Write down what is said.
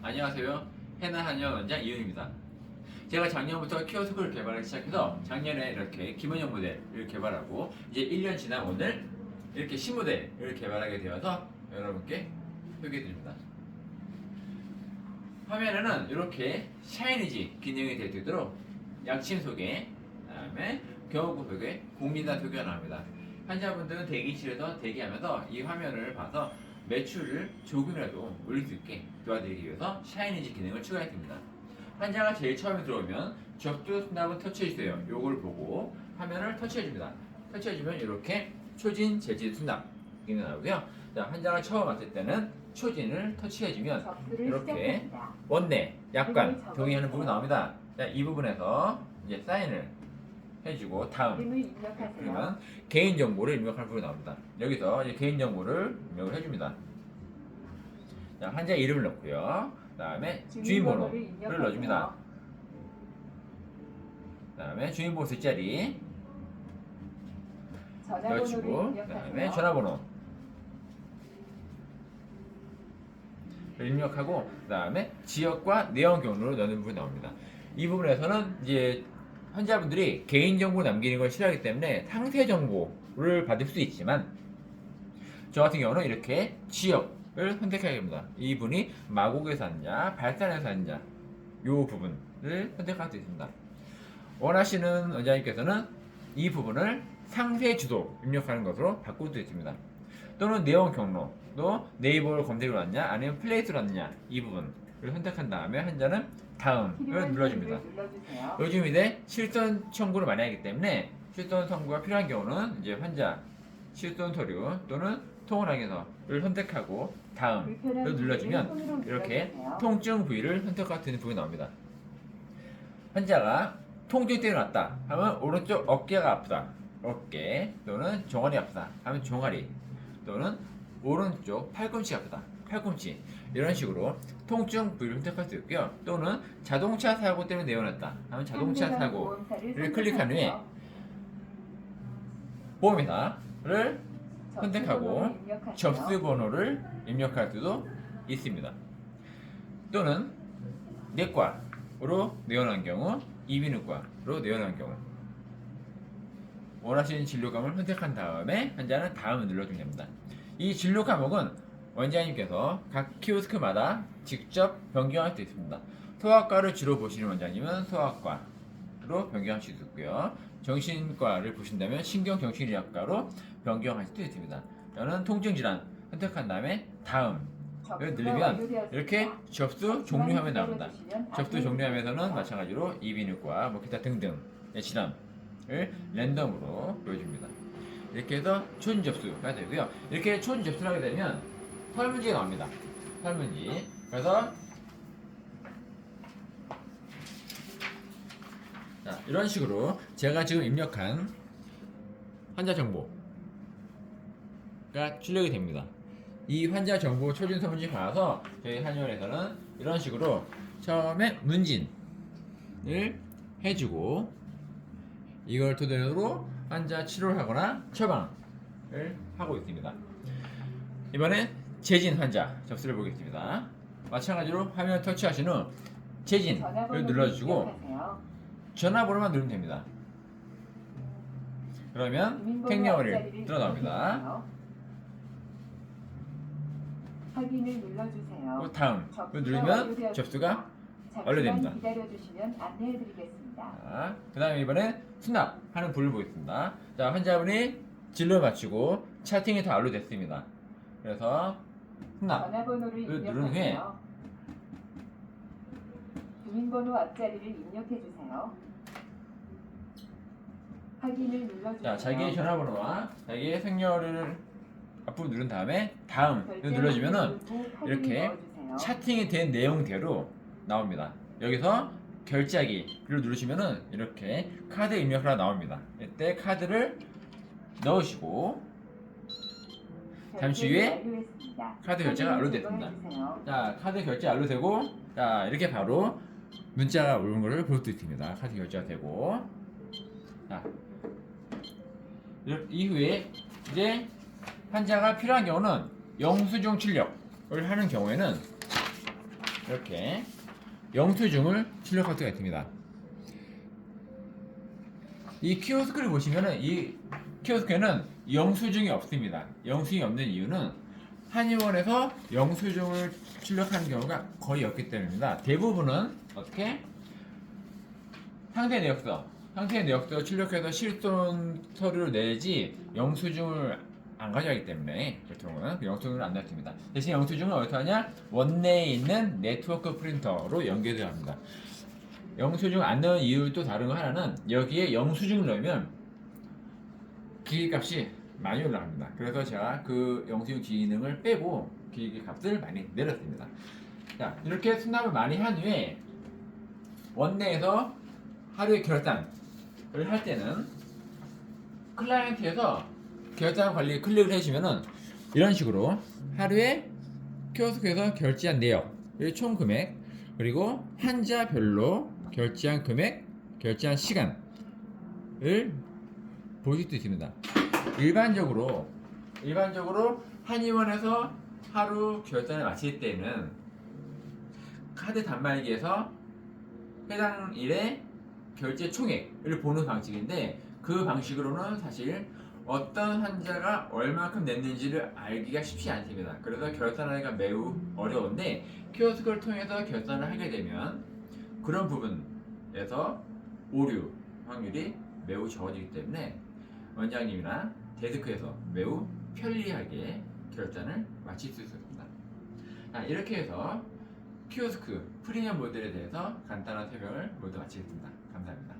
안녕하세요. 해나 한의원 원장 이윤입니다. 제가 작년부터 키오스크를 개발하기 시작해서 작년에 이렇게 기본형 모델을 개발하고 이제 1년 지난 오늘 이렇게 신모델을 개발하게 되어서 여러분께 소개해드립니다. 화면에는 이렇게 샤이니지 기능이 되도록 약침 소개, 그다음에 경호구 소개, 공진단 소개가 나옵니다. 환자분들은 대기실에서 대기하면서 이 화면을 봐서 매출을 조금이라도 올릴 수 있게 도와드리기 위해서 샤이니지 기능을 추가했습니다. 환자가 제일 처음에 들어오면 적두 수납은 터치해주세요. 요걸 보고 화면을 터치해줍니다. 터치해주면 이렇게 초진, 재진, 수납 기능이 나오고요. 자, 환자가 처음 왔을 때는 초진을 터치해주면 이렇게 원내, 약관, 동의하는 부분이 나옵니다. 자, 이 부분에서 이제 사인을 해주고 다음 그러면 개인정보를 입력할 부분이 나옵니다. 여기서 이제 개인정보를 입력을 해줍니다. 자, 환자 이름을 넣고요. 그 다음에 주민번호를 넣어줍니다. 그 다음에 주민번호 뒷자리 넣어주고 그 다음에 전화번호 입력하고 그 다음에 지역과 내원 경로를 넣는 부분이 나옵니다. 이 부분에서는 이제 환자분들이 개인정보 남기는 걸 싫어하기 때문에 상세 정보를 받을 수 있지만 저 같은 경우는 이렇게 지역을 선택하게 됩니다. 이분이 마곡에서 왔냐, 발산에서 왔냐 이 부분을 선택할 수 있습니다. 원하시는 원장님께서는 이 부분을 상세 주소 입력하는 것으로 바꿀 수 있습니다. 또는 내원 경로, 또 네이버로 검색을 왔냐, 아니면 플레이스로 왔냐 이 부분을 선택한 다음에 환자는 다음을 눌러줍니다. 요즘 이제 실손 청구를 많이 하기 때문에 실손 청구가 필요한 경우는 이제 환자 실손 서류 또는 통원항에서를 선택하고 다음을 눌러주면 이렇게 통증 부위를 선택할 수 있는 부분이 나옵니다. 환자가 통증 때문에 왔다 하면 오른쪽 어깨가 아프다, 어깨 또는 종아리 아프다 하면 종아리 또는 오른쪽 팔꿈치가 아프다, 팔꿈치 이런 식으로 통증 부위를 선택할 수 있고요. 또는 자동차 사고 때문에 내원했다 하면 자동차 사고를 클릭한 후에 보험회사를 선택하고 접수 번호를 입력할 수도 있습니다. 또는 내과로 내원한 경우, 이비인후과로 내원한 경우 원하시는 진료 과목을 선택한 다음에 환자는 다음을 눌러주면 됩니다. 이 진료 과목은 원장님께서 각 키오스크마다 직접 변경할 수 있습니다. 소아과를 주로 보시는 원장님은 소아과로 변경하실 수 있고요. 정신과를 보신다면 신경정신의학과로 변경할 수도 있습니다. 저는 통증질환 선택한 다음에 다음을 누르면 이렇게 접수 종료화면이 나옵니다. 접수 종료화면에서는 마찬가지로 이비인후과, 기타 등등의 질환을 랜덤으로 보여줍니다. 이렇게 해서 초진 접수가 되고요. 이렇게 초진 접수를 하게 되면 설문지가 나옵니다. 설문지. 그래서 자, 이런 식으로 제가 지금 입력한 환자 정보가 출력이 됩니다. 이 환자 정보 초진 설문지 받아서 저희 한의원에서는 이런 식으로 처음에 문진을 해주고 이걸 토대로 환자 치료를 하거나 처방을 하고 있습니다. 이번에 재진 환자 접수를 보겠습니다. 마찬가지로 화면 터치하신 후 재진을 눌러주시고 전화번호만 누르면 됩니다. 그러면 택령어를 들어 나옵니다. 확인을 눌러주세요. 다음을 누르면 접수가 완료됩니다. 기다려주시면 안내해드리겠습니다. 그 다음에 이번에 수납하는 부를 보겠습니다. 자, 환자분이 진료를 마치고 차팅이 다 완료됐습니다. 그래서 전화번호를 누른 후에 입력하세요. 주민번호 앞자리를 입력해주세요. 확인을 눌러주세요. 자, 자기의 전화번호와 자기의 생년을 앞으로 누른 다음에 다음을 눌러주면은 이렇게 차팅이 된 내용대로 나옵니다. 여기서 결제하기를 누르시면은 이렇게 카드 입력하라 나옵니다. 이때 카드를 넣으시고 잠시 후에 카드 결제가 완료됐습니다. 자, 카드 결제 완료되고 자, 이렇게 바로 문자가 오는 것을 볼 수 있습니다. 카드 결제가 되고 자, 이후에 이제 환자가 필요한 경우는 영수증 출력을 하는 경우에는 이렇게 영수증을 출력할 수가 있습니다. 이 키오스크를 보시면은 이 키오스크에는 영수증이 없습니다. 영수증이 없는 이유는 한의원에서 영수증을 출력하는 경우가 거의 없기 때문입니다. 대부분은 어떻게? 상세 내역서 출력해서 실손 서류를 내지 영수증을 안 가져가기 때문에 보통은 영수증을 안 냈습니다. 대신 영수증은 어디서 하냐? 원내에 있는 네트워크 프린터로 연결되어 합니다. 영수증 안 넣은 이유 또 다른 거 하나는 여기에 영수증을 넣으면 기기값이 많이 올라갑니다. 그래서 제가 그 영수증 기능을 빼고 기기 값을 많이 내렸습니다. 자, 이렇게 수납을 많이 한 후에 원내에서 하루에 결산을 할 때는 클라이언트에서 결산 관리 클릭을 해주면은 이런 식으로 하루에 키오스크에서 결제한 내역, 총 금액, 그리고 환자별로 결제한 금액, 결제한 시간을 보실 수 있습니다. 일반적으로 한의원에서 하루 결산을 마칠 때는 카드 단말기에서 해당 일의 결제 총액을 보는 방식인데 그 방식으로는 사실 어떤 환자가 얼마큼 냈는지를 알기가 쉽지 않습니다. 그래서 결산하기가 매우 어려운데 키오스크를 통해서 결산을 하게 되면 그런 부분에서 오류 확률이 매우 적어지기 때문에 원장님이나 데스크에서 매우 편리하게 결산을 마칠 수 있습니다. 이렇게 해서 키오스크 프리미엄 모델에 대해서 간단한 설명을 모두 마치겠습니다. 감사합니다.